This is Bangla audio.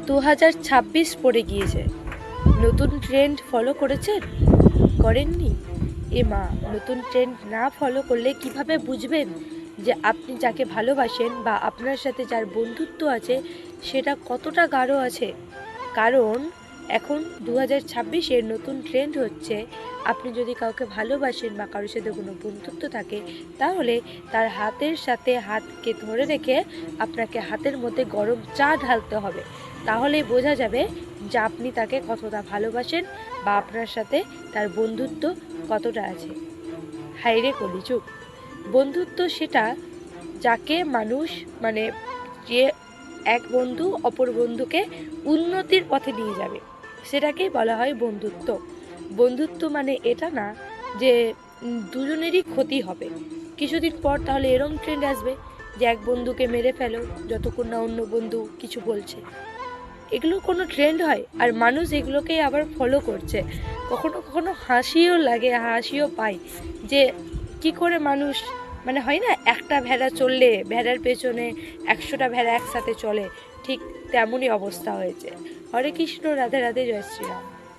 2026 পড়ে গিয়েছে, নতুন ট্রেন্ড ফলো করেছেন? করেননি? এ মা, নতুন ট্রেন্ড না ফলো করলে কিভাবে বুঝবেন যে আপনি যাকে ভালোবাসেন বা আপনার সাথে যার বন্ধুত্ব আছে সেটা কতটা গাঢ় আছে? কারণ এখন 2026-এর নতুন ট্রেন্ড হচ্ছে, আপনি যদি কাউকে ভালোবাসেন বা কারোর সাথে কোনো বন্ধুত্ব থাকে, তাহলে তার হাতের সাথে হাতকে ধরে রেখে আপনাকে হাতের মধ্যে গরম চা ঢালতে হবে। তাহলেই বোঝা যাবে যে আপনি তাকে কতটা ভালোবাসেন বা আপনার সাথে তার বন্ধুত্ব কতটা আছে। হায়রে কলিযুগ! বন্ধুত্ব সেটা যাকে মানুষ মানে যে এক বন্ধু অপর বন্ধুকে উন্নতির পথে নিয়ে যাবে, সেটাকেই বলা হয় বন্ধুত্ব। বন্ধুত্ব মানে এটা না যে দুজনেরই ক্ষতি হবে। কিছুদিন পর তাহলে এরম ট্রেন্ড আসবে যে এক বন্ধুকে মেরে ফেলো যতক্ষণ না অন্য বন্ধু কিছু বলছে। এগুলো কোনো ট্রেন্ড হয়? আর মানুষ এগুলোকেই আবার ফলো করছে। কখনো কখনো হাসিও লাগে, হাসিও পায় যে কি করে মানুষ, মানে হয় না একটা ভেড়া চললে ভেড়ার পেছনে 100টা ভেড়া একসাথে চলে, ঠিক তেমনই অবস্থা হয়েছে। হরে কৃষ্ণ, রাধে রাধে, জয় শ্রীরাম।